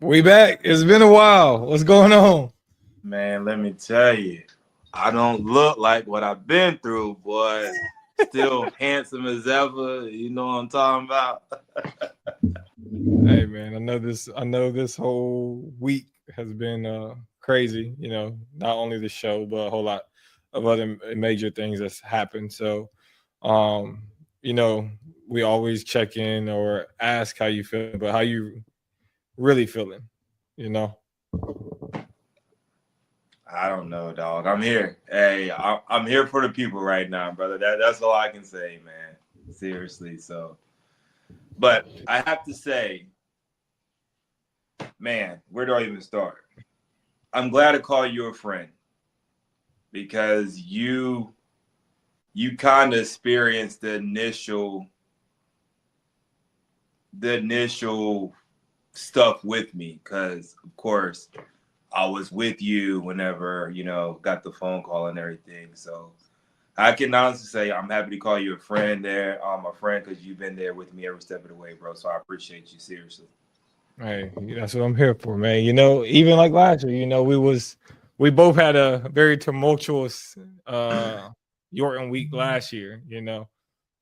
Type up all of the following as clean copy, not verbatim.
We back. It's been a while. What's going on? Man, let me tell you, I don't look like what I've been through, boy. Still handsome as ever. You know what I'm talking about? Hey man, I know this whole week has been crazy, not only the show, but a whole lot of other major things that's happened. So um, you know, we always check in or ask how you feel, but how you really feeling, you know? I don't know, dog. I'm here. Hey, I'm here for the people right now, brother. That's all I can say, man. Seriously. So, but I have to say, man, where do I even start? I'm glad to call you a friend because you kind of experienced the initial stuff with me because of course I was with you whenever got the phone call and everything. So I can honestly say I'm happy to call you a friend there. A friend because you've been there with me every step of the way, bro. So I appreciate you seriously. Hey, that's what I'm here for, man. Even like last year, we both had a very tumultuous Yorton week last year,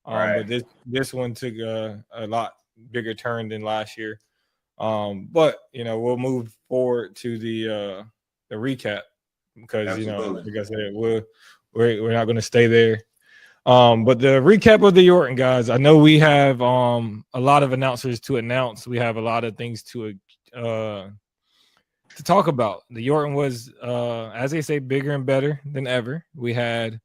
Right. but this one took a lot bigger turn than last year. But we'll move forward to the recap because Absolutely. like I said, we're not going to stay there. But the recap of the Yorton guys, I know we have a lot of announcers to announce. We have a lot of things to talk about. The Yorton was, as they say, bigger and better than ever. We had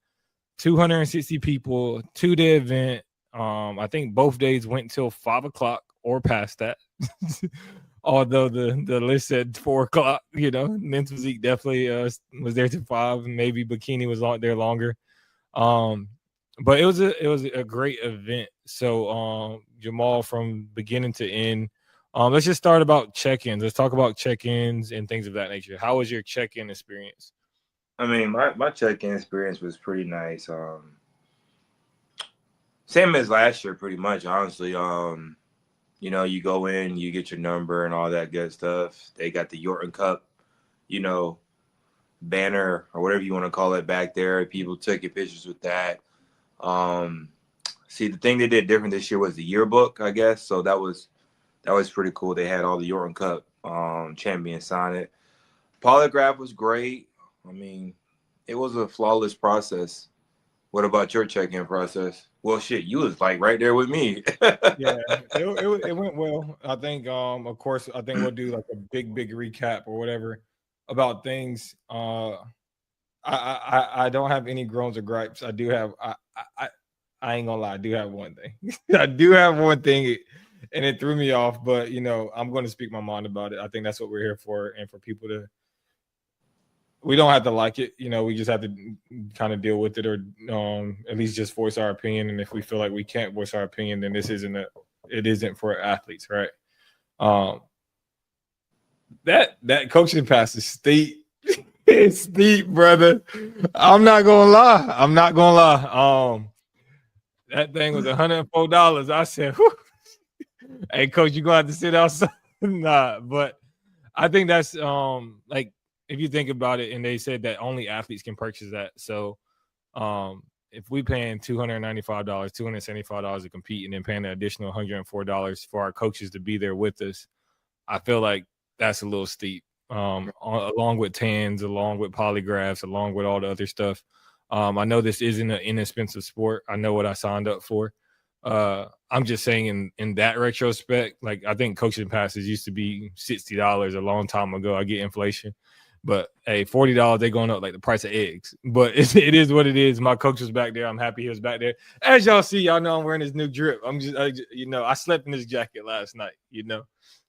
260 people to the event. I think both days went till 5 o'clock or past that. Although the list said 4 o'clock, men's physique definitely was there to 5. Maybe bikini was there longer. But it was a great event. So Jamal, from beginning to end, let's just start about check-ins. Let's talk about check-ins and things of that nature. How was your check-in experience? I mean, my check-in experience was pretty nice. Same as last year, pretty much. Honestly, you go in, you get your number and all that good stuff. They got the Yorton Cup, you know, banner or whatever you want to call it back there. People took your pictures with that. Um, See, the thing they did different this year was the yearbook, I guess. So that was pretty cool. They had all the Yorton Cup champions sign it. Polygraph was great. I mean, it was a flawless process. What about your check-in process? Well, shit, you was like right there with me. Yeah, it went well. I think, of course, I think we'll do like a big recap or whatever about things. I don't have any groans or gripes. I do have I ain't gonna lie, I do have one thing. I do have one thing, and it threw me off. But I'm going to speak my mind about it. I think that's what we're here for, and for people to. We don't have to like it, we just have to kind of deal with it, or at least just voice our opinion. And if we feel like we can't voice our opinion, then it isn't for athletes, right? Um, that coaching pass is steep. It's steep, brother. I'm not gonna lie. I'm not gonna lie. That thing was $104. I said, whew. Hey, coach, you gonna have to sit outside. Nah, but I think that's like, if you think about it, and they said that only athletes can purchase that. So if we paying $295, $275 to compete, and then paying an additional $104 for our coaches to be there with us, I feel like that's a little steep. Along with TANs, along with polygraphs, along with all the other stuff. I know this isn't an inexpensive sport. I know what I signed up for. I'm just saying, in that retrospect, like, I think coaching passes used to be $60 a long time ago. I get inflation, but hey, $40, they going up like the price of eggs. But it is what it is. My coach was back there. I'm happy he was back there. As y'all see, y'all know I'm wearing this new drip. I slept in this jacket last night.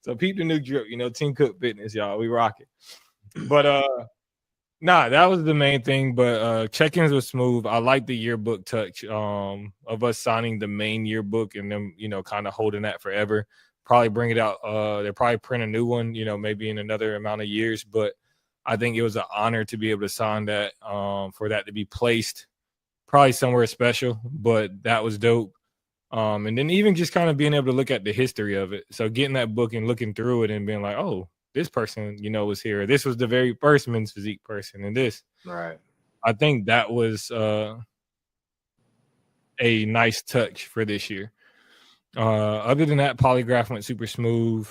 So peep the new drip. Team Cook Fitness, y'all. We rock it. But nah, that was the main thing. But check-ins was smooth. I like the yearbook touch of us signing the main yearbook and then kind of holding that forever. Probably bring it out. They'll probably print a new one, maybe in another amount of years. But I think it was an honor to be able to sign that, for that to be placed probably somewhere special. But that was dope. And then even just kind of being able to look at the history of it. So getting that book and looking through it and being like, oh, this person, was here. This was the very first men's physique person, and this. Right. I think that was a nice touch for this year. Other than that, polygraph went super smooth.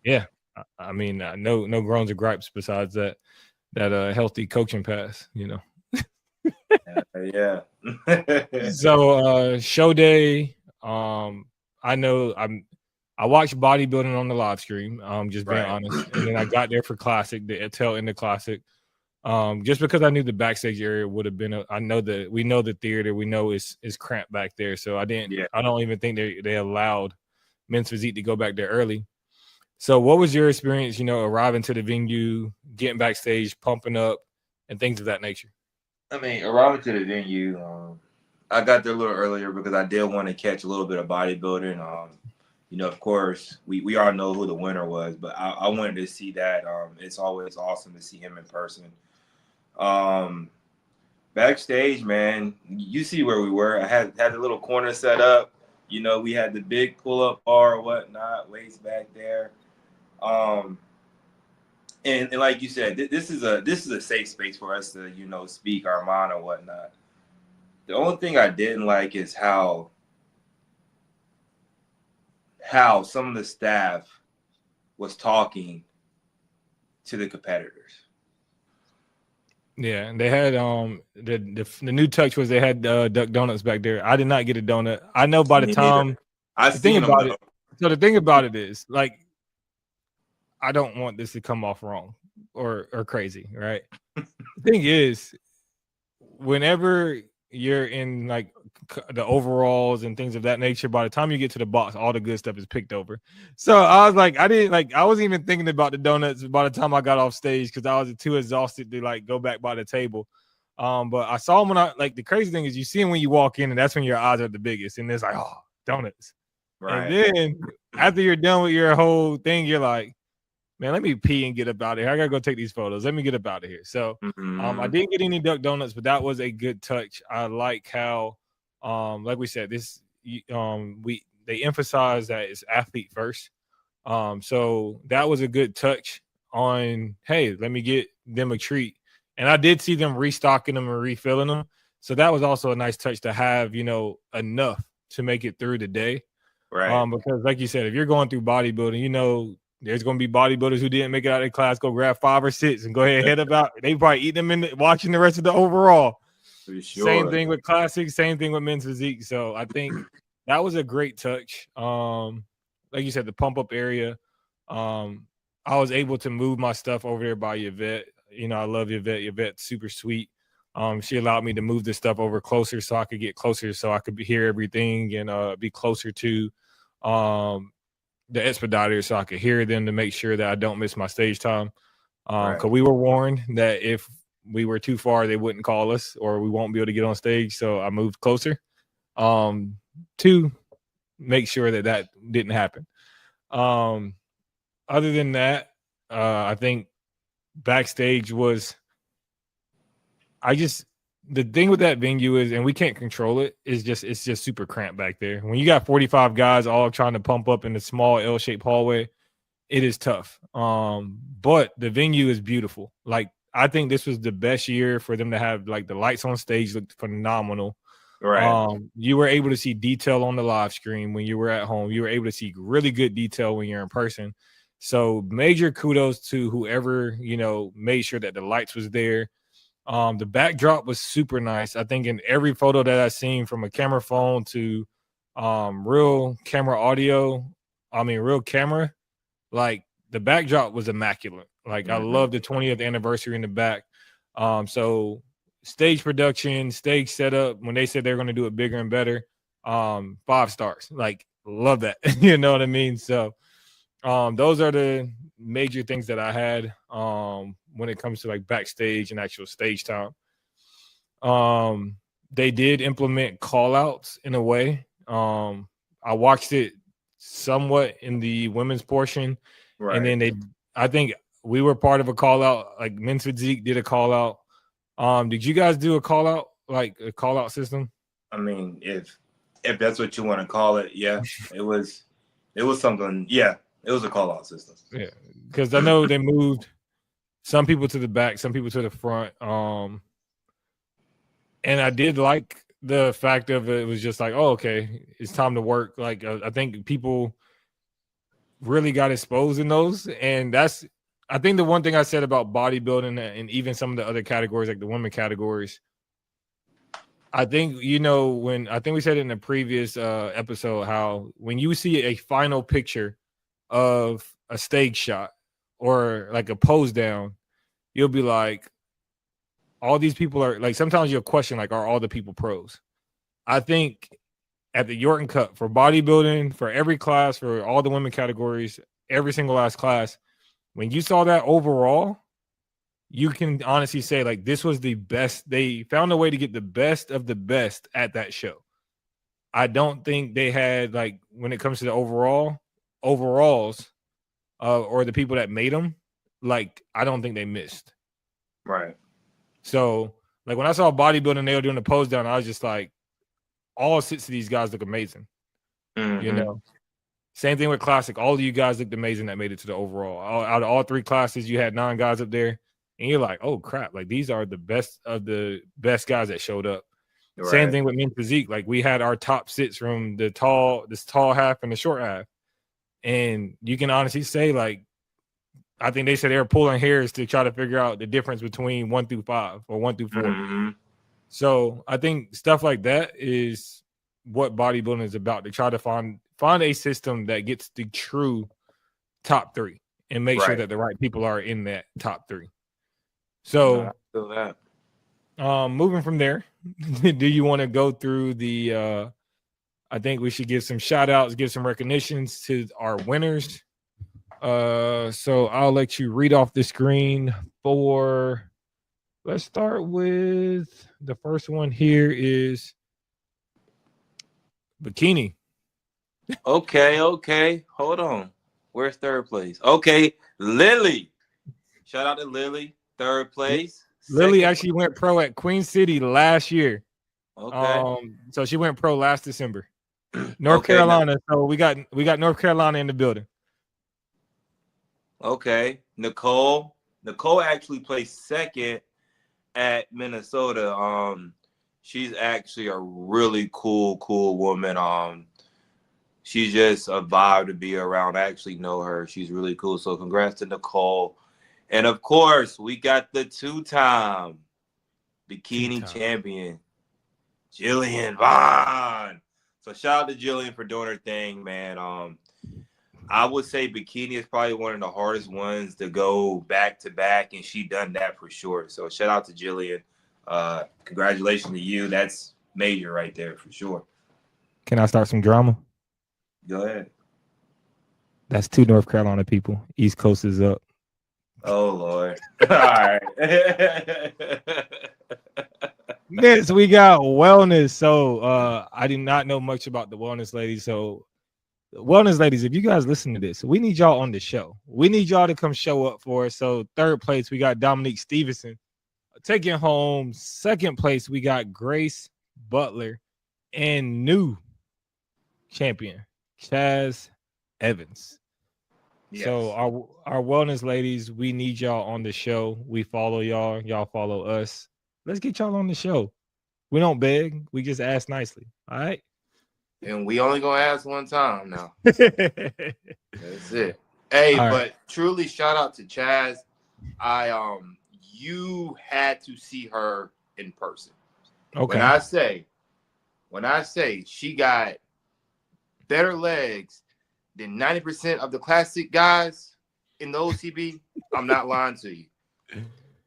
Yeah, I mean, no groans or gripes besides that healthy coaching pass. Yeah. So show day. I watched bodybuilding on the live stream. Just being honest, and then I got there for classic, the tail end of classic. Just because I knew the backstage area would have been. I know that we know the theater. We know it's cramped back there, so I didn't. Yeah. I don't even think they allowed men's physique to go back there early. So, what was your experience? Arriving to the venue, getting backstage, pumping up, and things of that nature. I mean, arriving to the venue, I got there a little earlier because I did want to catch a little bit of bodybuilding. Of course, we all know who the winner was, but I wanted to see that. It's always awesome to see him in person. Backstage, man, you see where we were. I had a little corner set up. We had the big pull-up bar or whatnot, weights back there. And like you said, this is a safe space for us to, speak our mind or whatnot. The only thing I didn't like is how some of the staff was talking to the competitors. Yeah, and they had the new touch was they had duck donuts back there. I did not get a donut. I know by the time the thing about it is like I don't want this to come off wrong or crazy, right? The thing is, whenever you're in like the overalls and things of that nature, by the time you get to the box, all the good stuff is picked over. So I was like, I wasn't even thinking about the donuts by the time I got off stage because I was too exhausted to like go back by the table. But I saw them when the crazy thing is you see them when you walk in, and that's when your eyes are the biggest, and it's like, oh, donuts. Right. And then after you're done with your whole thing, you're like, man, let me pee and get up out of here. I gotta go take these photos. Let me get up out of here. So I didn't get any duck donuts, but that was a good touch. I like how, like we said, they emphasize that it's athlete first. So that was a good touch on, hey, let me get them a treat. And I did see them restocking them and refilling them. So that was also a nice touch to have, enough to make it through the day. Right. Because like you said, if you're going through bodybuilding, there's going to be bodybuilders who didn't make it out of the class, go grab 5 or 6 and go ahead and head about. They probably eat them watching the rest of the overall. For sure. Same thing with classic, same thing with men's physique. So I think that was a great touch. Like you said, the pump up area. I was able to move my stuff over there by Yvette. I love Yvette. Yvette's super sweet. She allowed me to move this stuff over closer so I could get closer so I could hear everything and be closer to the expediter so I could hear them to make sure that I don't miss my stage time. Because we were warned that if we were too far, they wouldn't call us or we won't be able to get on stage. So I moved closer to make sure that didn't happen. Other than that, I think backstage was the thing with that venue is, and we can't control it, it's just super cramped back there. When you got 45 guys all trying to pump up in a small L-shaped hallway, it is tough. But the venue is beautiful. Like, I think this was the best year for them to have, like, the lights on stage looked phenomenal. Right. You were able to see detail on the live stream when you were at home. You were able to see really good detail when you're in person. So major kudos to whoever, made sure that the lights was there. The backdrop was super nice. I think in every photo that I've seen, from a camera phone to real camera, like the backdrop was immaculate. Like I love the 20th anniversary in the back. So stage production, stage setup, when they said they're going to do it bigger and better, 5 stars. Like, love that. You know what I mean? So those are the major things that I had when it comes to like backstage and actual stage time. They did implement call outs in a way. I watched it somewhat in the women's portion. Right. And then I think we were part of a call out, like men's physique did a call out. Did you guys do a call out, like a call out system? I mean, if that's what you want to call it, yeah. It was something, yeah. It was a call-out system. Yeah, because I know they moved some people to the back, some people to the front. And I did like the fact of it was just like, oh, okay, it's time to work. Like I think people really got exposed in those, and that's I think the one thing I said about bodybuilding and even some of the other categories, like the women categories. I think when I think we said it in the previous episode how when you see a final picture of a stage shot or like a pose down, you'll be like, all these people are like, sometimes you'll question, like, are all the people pros? I think at the Yorton Cup for bodybuilding, for every class, for all the women categories, every single last class, when you saw that overall, you can honestly say, like, this was the best. They found a way to get the best of the best at that show. I don't think they had, like, when it comes to the overalls, or the people that made them, like, I don't think they missed. Right. So, like, when I saw bodybuilding, they were doing the pose down, I was just like, all 6 of these guys look amazing. Mm-hmm. Same thing with classic. All of you guys looked amazing that made it to the overall. Out of all 3 classes, you had 9 guys up there, and you're like, oh crap! Like, these are the best of the best guys that showed up. Right. Same thing with men's physique. Like, we had our top 6 from this tall half and the short half, and you can honestly say, like, I think they said they were pulling hairs to try to figure out the difference between 1 through 5 or 1 through 4. Mm-hmm. So I think stuff like that is what bodybuilding is about, to try to find a system that gets the true top 3 and make sure that the right people are in that top 3. So I feel that. Moving from there, do you want to go through the I think we should give some shout outs, give some recognitions to our winners. So I'll let you read off the screen for, let's start with the first one here is Bikini. Okay. Hold on. Where's third place? Okay, Lily. Shout out to Lily. Third place. Lily actually went pro at Queen City last year. Okay. So she went pro last December. North Carolina. So we got North Carolina in the building. Okay. Nicole actually placed second at Minnesota. She's actually a really cool woman. She's just a vibe to be around. I actually know her. She's really cool. So congrats to Nicole. And of course, we got the 2-time bikini champion, Gillian Vaughn. So shout out to Gillian for doing her thing, man. I would say bikini is probably one of the hardest ones to go back to back, and she done that for sure. So shout out to Gillian. Congratulations to you. That's major right there for sure. Can I start some drama? Go ahead. That's 2 North Carolina people. East Coast is up. Oh Lord. All right. Next, we got wellness. So I did not know much about the wellness ladies. So wellness ladies, if you guys listen to this, we need y'all on the show. We need y'all to come show up for us. So third place, we got Dominique Stevenson taking home. Second place, we got Grace Butler, and new champion Chaz Evans. Yes. So our wellness ladies, we need y'all on the show. We follow y'all. Y'all follow us. Let's get y'all on the show. We don't beg. We just ask nicely. All right. And we only gonna ask one time now. That's it. Hey, all but right. Truly shout out to Chaz. You had to see her in person. Okay. When I say she got better legs than 90% of the classic guys in the OCB, I'm not lying to you.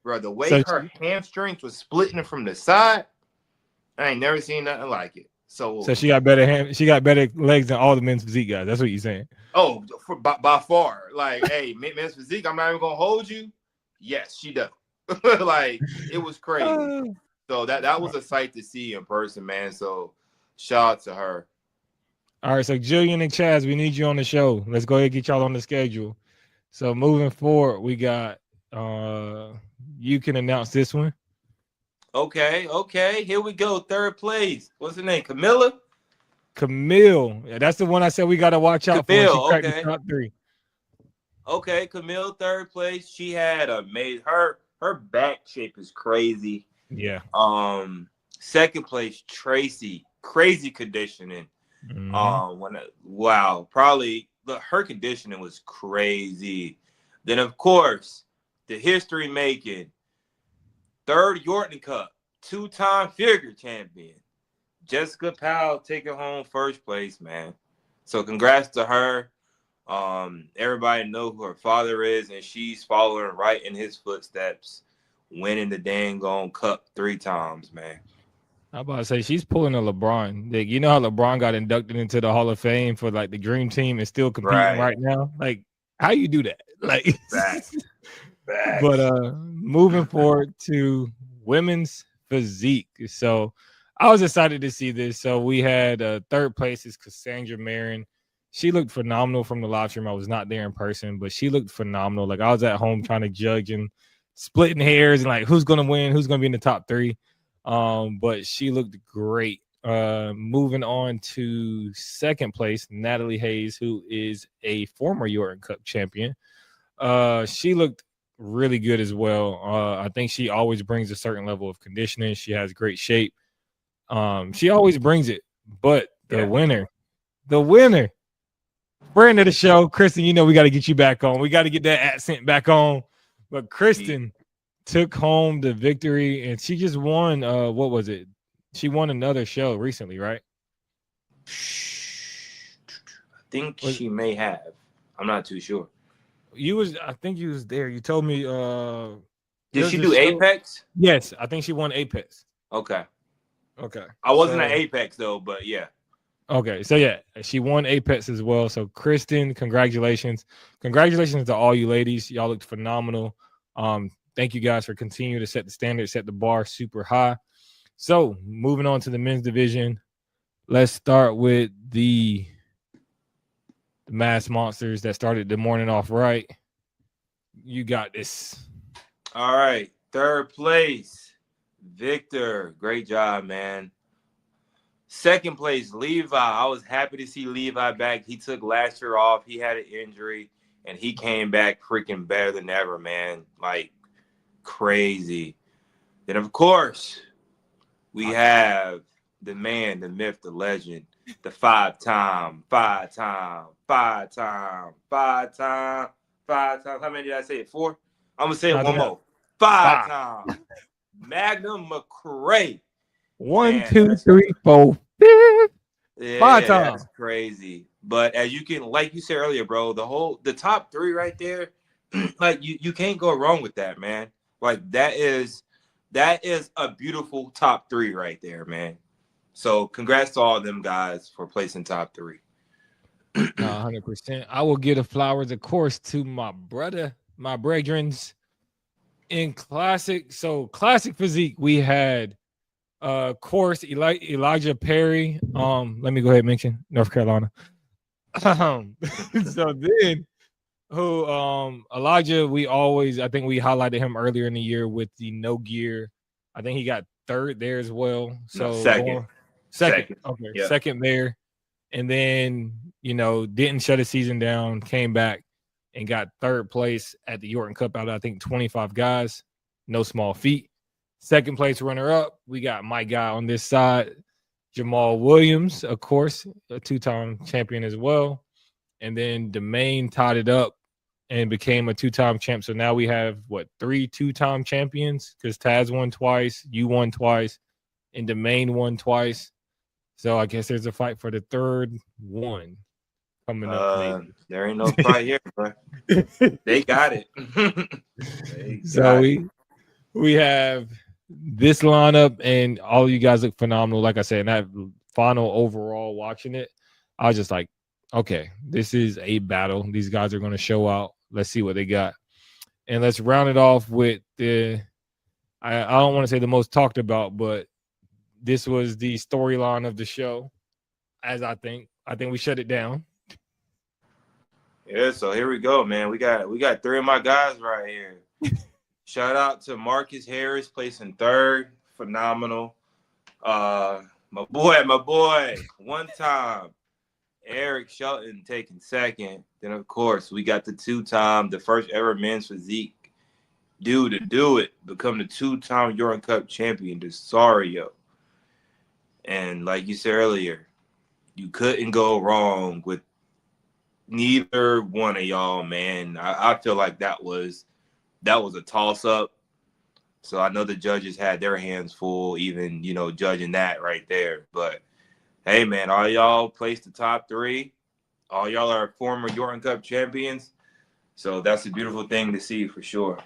Bro, the way her hamstrings was splitting from the side, I ain't never seen nothing like it. So she got better legs than all the men's physique guys. That's what you're saying. Oh, by far. Like, hey, men's physique, I'm not even gonna hold you. Yes, she does. Like, it was crazy. So that was a sight to see in person, man. So shout out to her. All right, so Gillian and Chaz, we need you on the show. Let's go ahead and get y'all on the schedule. So moving forward, we got you can announce this one. Okay. Here we go. Third place. What's her name? Camille. Yeah, that's the one I said we got to watch out for. She cracked the top 3. Okay, Camille third place. She had her back shape is crazy. Yeah. Second place, Tracy, crazy conditioning. Mm-hmm. Probably her conditioning was crazy. Then of course, the history making third Yorton Cup, 2-time figure champion, Jessica Powell taking home first place, man. So congrats to her. Everybody know who her father is, and she's following right in his footsteps, winning the dang on cup 3 times, man. I'm about to say she's pulling a LeBron. Like, you know how LeBron got inducted into the Hall of Fame for like the Dream Team and still competing Right. right now? Like, how you do that? Like, Facts. but moving forward to women's physique. So I was excited to see this. So we had third place is Cassandra Marin. She looked phenomenal from the live stream. I was not there in person, but she looked phenomenal. Like I was at home trying to judge and splitting hairs and like who's gonna win, who's gonna be in the top 3. But she looked great. Moving on to second place, Natalie Hayes, who is a former Yorton Cup champion. She looked really good as well. I think she always brings a certain level of conditioning. She has great shape. She always brings it. But the winner, friend of the show, Kristen, you know we got to get you back on. We got to get that accent back on. But Kristen took home the victory, and she just won. What was it? She won another show recently, right? I think she may have. I'm not too sure. I think you was there. You told me. Did she do Apex? Yes, I think she won Apex. Okay. Okay. I wasn't at Apex though, but yeah. Okay, so yeah, she won Apex as well. So Kristen, congratulations to all you ladies. Y'all looked phenomenal. Thank you guys for continuing to set the standard, set the bar super high. So moving on to the men's division, let's start with the Mass Monsters that started the morning off right. You got this. All right, third place, Victor. Great job, man. Second place, Levi. I was happy to see Levi back. He took last year off. He had an injury, and he came back freaking better than ever, man. Like, crazy. Then, of course, we have the man, the myth, the legend, the five-time. How many did I say it? 4? I'm going to say it one more. 5-time. Magnum McRae. 1, 2, 3, 4, 5. Yeah, 5 times. That's crazy. But as you can, like you said earlier, bro, the top 3 right there, like you can't go wrong with that, man. Like that is a beautiful top 3 right there, man. So congrats to all of them guys for placing top 3. 100%. I will give the flowers, of course, to my brethrens in classic. So classic physique, we had course Elijah Perry. Let me go ahead and mention North Carolina. So then Elijah, I think we highlighted him earlier in the year with the no gear. I think he got third there as well. So no, second. Okay, yep. Second there. And then, didn't shut his season down, came back and got third place at the Yorton Cup out of, I think, 25 guys. No small feat. Second place runner up, we got my guy on this side, Jamal Williams, of course, a 2-time champion as well. And then Domain tied it up and became a 2-time champ. So now we have, 3 2-time champions? Because Chaz won twice, you won twice, and Domain won twice. So I guess there's a fight for the third one coming up. There ain't no fight here, bro. They got it. We have this lineup, and all of you guys look phenomenal. Like I said, in that final overall watching it, I was just like, okay, this is a battle. These guys are going to show out. Let's see what they got. And let's round it off with I don't want to say the most talked about, but this was the storyline of the show, as I think we shut it down. Yeah, so here we go, man. We got 3 of my guys right here. Shout out to Marcus Harris placing third. Phenomenal. My boy, one time. Eric Shelton taking second. Then, of course, we got the first ever men's physique dude to do it, become the 2-time Yorton Cup champion, Desario. And like you said earlier, you couldn't go wrong with neither one of y'all, man. I feel like that was a toss-up. So I know the judges had their hands full, even, judging that right there. But, hey, man, all y'all placed the top 3. All y'all are former Yorton Cup champions. So that's a beautiful thing to see for sure.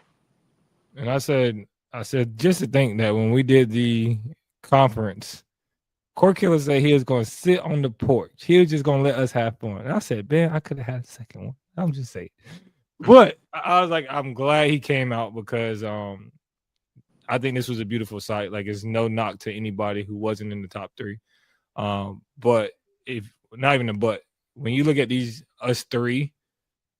And I said, just to think that when we did the conference, Court Killer said he was going to sit on the porch. He was just going to let us have fun. And I said, man, I could have had a second one. I'm just saying. But I was like, I'm glad he came out because I think this was a beautiful sight. Like, it's no knock to anybody who wasn't in the top 3. But if not even a but, when you look at us 3,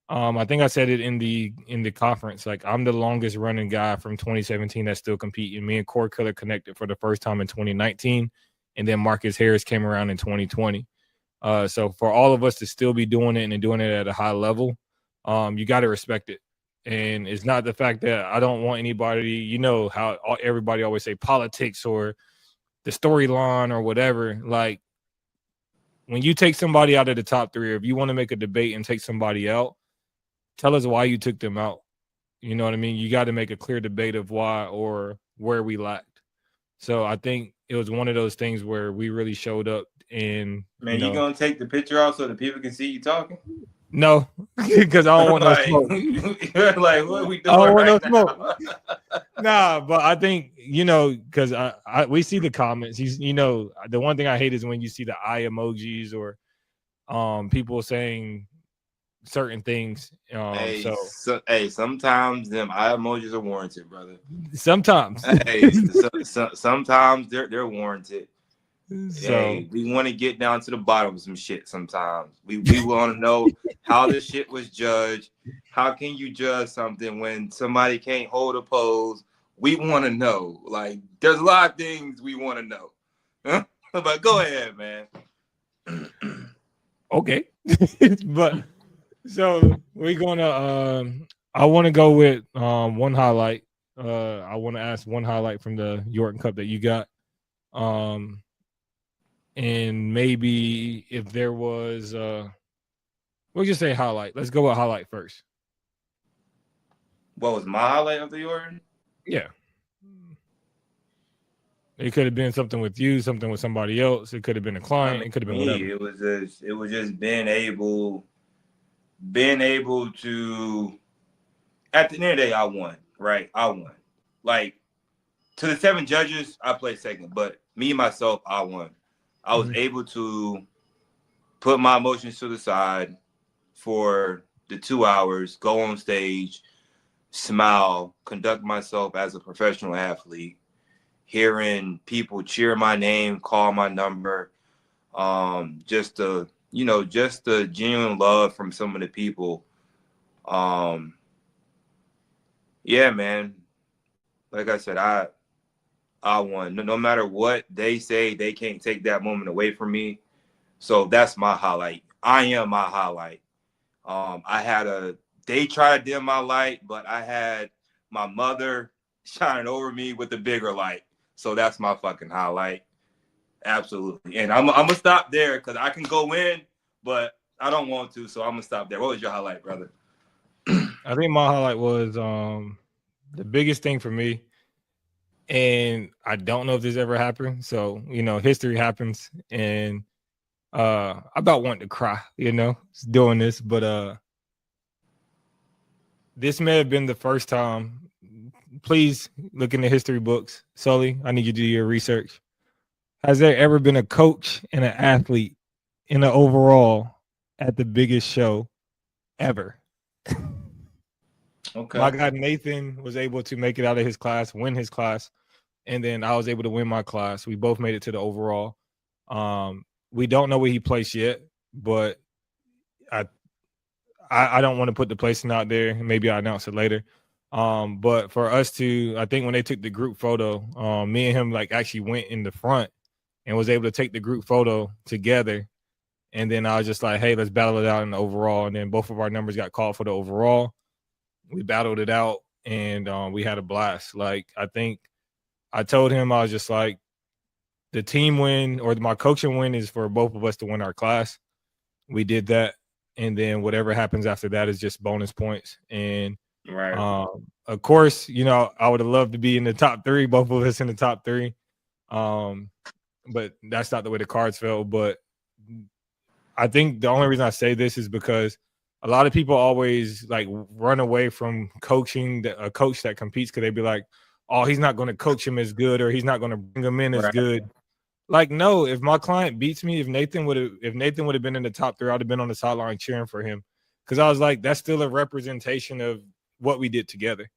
I think I said it in the conference. Like, I'm the longest running guy from 2017 that's still competing. Me and Court Killer connected for the first time in 2019. And then Marcus Harris came around in 2020. So for all of us to still be doing it and doing it at a high level, you got to respect it. And it's not the fact that I don't want anybody, how everybody always say politics or the storyline or whatever. Like, when you take somebody out of the top 3, or if you want to make a debate and take somebody out, tell us why you took them out. You know what I mean? You got to make a clear debate of why or where we lacked. So I think it was one of those things where we really showed up. And man, you gonna take the picture out so the people can see you talking? No, because I don't want no smoke. Like, what are we doing? I don't want no smoke. Nah, but I think because we see the comments. The one thing I hate is when you see the eye emojis or people saying certain things. Sometimes them eye emojis are warranted, brother. Sometimes. Sometimes they're warranted. So hey, we want to get down to the bottom of some shit sometimes. We want to know how this shit was judged. How can you judge something when somebody can't hold a pose? We want to know. Like, there's a lot of things we want to know. Huh? But go ahead, man. Okay. But so we're gonna I want to go with one highlight. I want to ask one highlight from the Yorton Cup that you got. And maybe if there was we'll just say highlight. Let's go with highlight first. What was my highlight of the Yorton? Yeah. It could have been something with you, something with somebody else. It could have been a client. It could have been whatever. It was just being able to. At the end of the day, I won. Right, I won. Like, to the 7 judges, I played second, but me myself, I won. I was able to put my emotions to the side for the 2 hours, go on stage, smile, conduct myself as a professional athlete, hearing people cheer my name, call my number, just the genuine love from some of the people. Yeah, man. Like I said, I won. No matter what they say, they can't take that moment away from me. So that's my highlight. I am my highlight. They tried to dim my light, but I had my mother shining over me with the bigger light. So that's my fucking highlight. Absolutely. And I'm going to stop there because I can go in, but I don't want to. So I'm going to stop there. What was your highlight, brother? I think my highlight was the biggest thing for me. And I don't know if this ever happened. So, history happens. And I about wanted to cry, doing this. But this may have been the first time. Please look in the history books. Sully, I need you to do your research. Has there ever been a coach and an athlete in an overall at the biggest show ever? Okay. My guy Nathan was able to make it out of his class, win his class, and then I was able to win my class. We both made it to the overall. We don't know where he placed yet, but I don't want to put the placing out there. Maybe I'll announce it later. But for us to, I think when they took the group photo, me and him actually went in the front and was able to take the group photo together. And then I was just like, hey, let's battle it out in the overall. And then both of our numbers got called for the overall. We battled it out, and we had a blast. Like, I think I told him, I was just like, the team win or my coaching win is for both of us to win our class. We did that. And then whatever happens after that is just bonus points. And of course, you know, I would have loved to be in the top 3, both of us in the top 3. But that's not the way the cards fell. But I think the only reason I say this is because a lot of people always like run away from coaching a coach that competes because they be like, oh, he's not going to coach him as good, or he's not going to bring him in as good. Like, no, if my client beats me, if Nathan would have been in the top 3, I'd have been on the sideline cheering for him. Because I was like, that's still a representation of what we did together.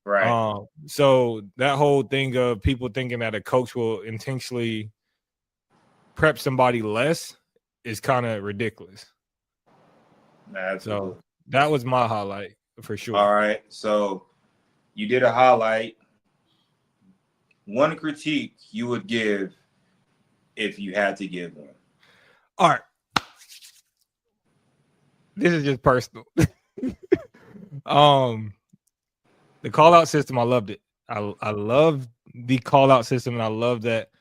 Right. So that whole thing of people thinking that a coach will intentionally prep somebody less is kind of ridiculous. Absolutely. So that was my highlight for sure. All right. So you did a highlight. One critique you would give if you had to give one. All right. This is just personal. The call out system, I loved it. I love the call out system, and I love that.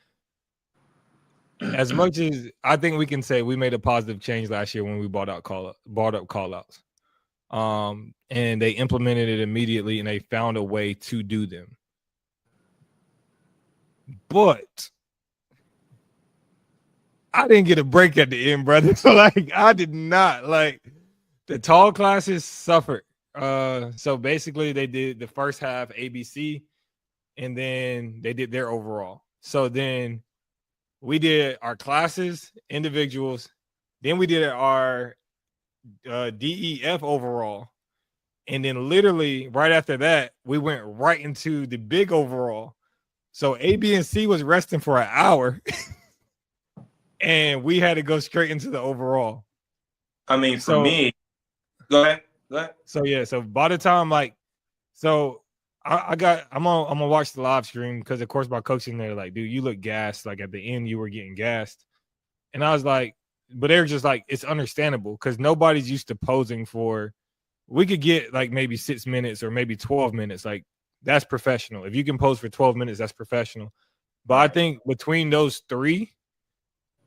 As much as I think we can say we made a positive change last year when we brought up call outs. And they implemented it immediately, and they found a way to do them. But I didn't get a break at the end, brother. So like, I did not. Like, the tall classes suffered. So basically they did the first half ABC, and then they did their overall. So then we did our classes, individuals, then we did our DEF overall. And then literally right after that, we went right into the big overall. So A, B, and C was resting for an hour. And we had to go straight into the overall. I mean, for me, go ahead. So yeah, so by the time I'm gonna watch the live stream because of course my coaching there like, dude, you look gassed. Like at the end, you were getting gassed. And I was like, but they're just like, it's understandable because nobody's used to posing for. We could get like maybe 6 minutes or maybe 12 minutes. Like, that's professional. If you can pose for 12 minutes, that's professional. But I think between those 3,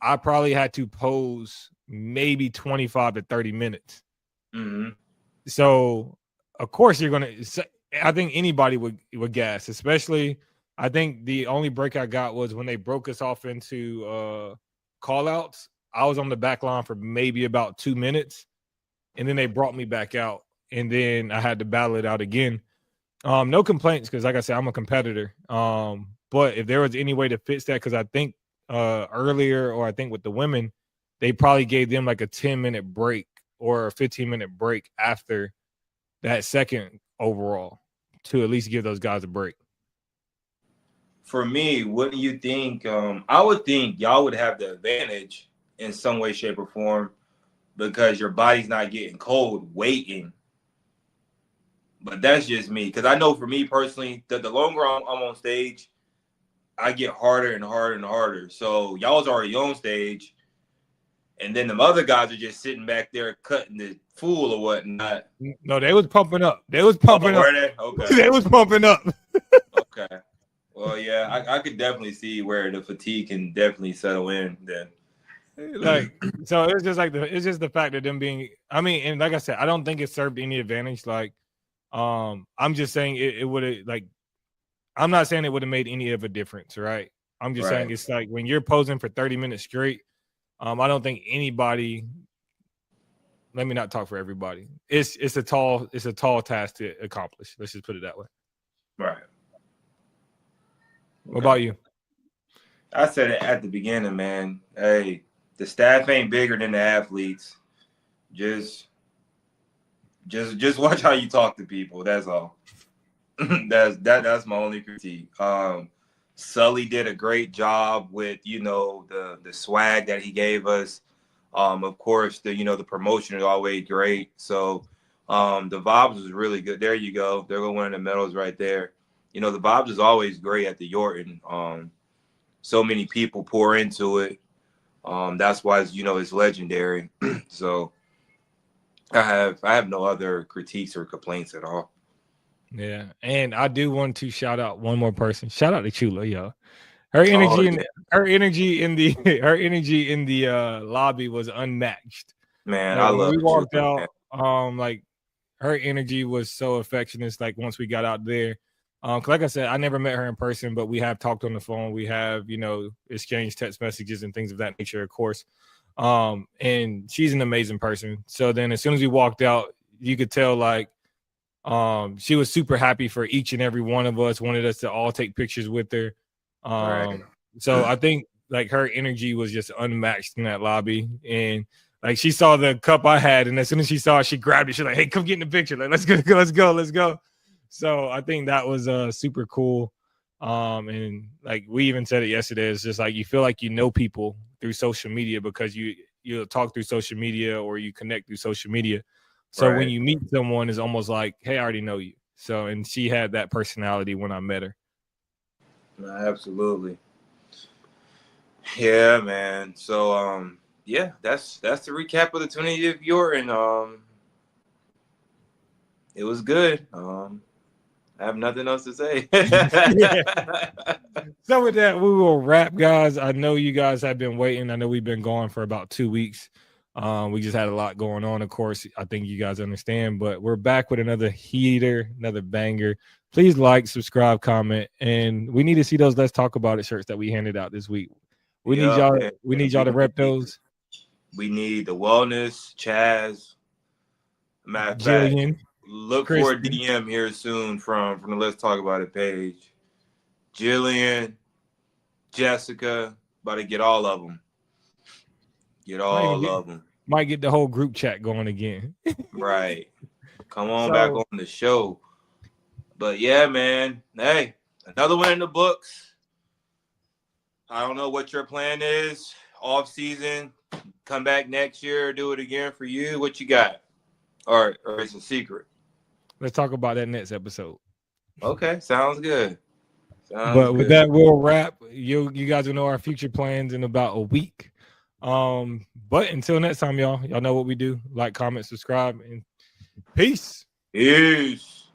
I probably had to pose maybe 25 to 30 minutes. Mm-hmm. So, of course, you're going to – I think anybody would gas, especially – I think the only break I got was when they broke us off into call-outs. I was on the back line for maybe about 2 minutes, and then they brought me back out, and then I had to battle it out again. No complaints because, like I said, I'm a competitor. But if there was any way to fix that, because I think earlier, or I think with the women, they probably gave them like a 10-minute break or a 15-minute break after that second overall to at least give those guys a break. For me, wouldn't you think? I would think y'all would have the advantage in some way, shape, or form because your body's not getting cold waiting. But that's just me. Because I know for me personally, that the longer I'm on stage, I get harder and harder and harder. So y'all was already on stage. And then the other guys are just sitting back there cutting the fool or whatnot. No, they was pumping up. They was pumping up. Okay. They was pumping up. Okay. Well, yeah, I could definitely see where the fatigue can definitely settle in then. Like, so it's just like it's just the fact that them being, I mean, and like I said, I don't think it served any advantage. Like, I'm just saying it would have, like, I'm not saying it would have made any of a difference, right? I'm just saying it's like when you're posing for 30 minutes straight, I don't think anybody, let me not talk for everybody. It's a tall task to accomplish. Let's just put it that way. Right. What about you? I said it at the beginning, man. Hey, the staff ain't bigger than the athletes. Just watch how you talk to people. That's all. That's my only critique. Sully did a great job with, the swag that he gave us. Of course, the promotion is always great. So the vibes was really good. There you go. They're going to win the medals right there. The vibes is always great at the Yorton. So many people pour into it. That's why it's legendary. So I have no other critiques or complaints at all. Yeah, and I do want to shout out one more person. Shout out to Chula, yo. Her Oh energy yeah, her energy in the her energy in the lobby was unmatched. man, Like I when love we Chula, walked man. out, like her energy was so affectionate. Like once we got out there, 'cause like I said, I never met her in person, but we have talked on the phone. We have exchanged text messages and things of that nature, of course. And she's an amazing person. So then, as soon as we walked out, you could tell like she was super happy for each and every one of us. Wanted us to all take pictures with her. Right. So I think like her energy was just unmatched in that lobby, and like she saw the cup I had, and as soon as she saw it, she grabbed it. She's like, "Hey, come get in the picture! Like, let's go, let's go." So I think that was super cool. And like we even said it yesterday, it's just like you feel like you know people through social media because you talk through social media or you connect through social media. So when Right. you meet someone, it's almost like, hey, I already know you. So and she had that personality when I met her. No, absolutely. Yeah, man. So yeah, that's the recap of the 20th Yorton. It was good. I have nothing else to say. Yeah. So with that, we will wrap, guys. I know you guys have been waiting. I know we've been gone for about 2 weeks. We just had a lot going on, of course. I think you guys understand, but we're back with another heater, another banger. Please like, subscribe, comment, and we need to see those Let's Talk About It shirts that we handed out this week. We need Yep, y'all. and We need y'all to rep those. we need the wellness, Chaz. Matter of fact, Gillian, look for a Kristen, DM here soon from the Let's Talk About It page. Jillian, Jessica, about to get all of them. Get all of them. might get the whole group chat going again. Right. Come on back So on the show. But yeah, man. Hey, another one in the books. I don't know what your plan is. Off season, come back next year, do it again for you. What you got? Or it's a secret. let's talk about that next episode. Okay, sounds good. Sounds But with good. that, we'll wrap. You guys will know our future plans in about a week. But until next time, y'all know what we do. Like, comment, subscribe, and peace. Peace.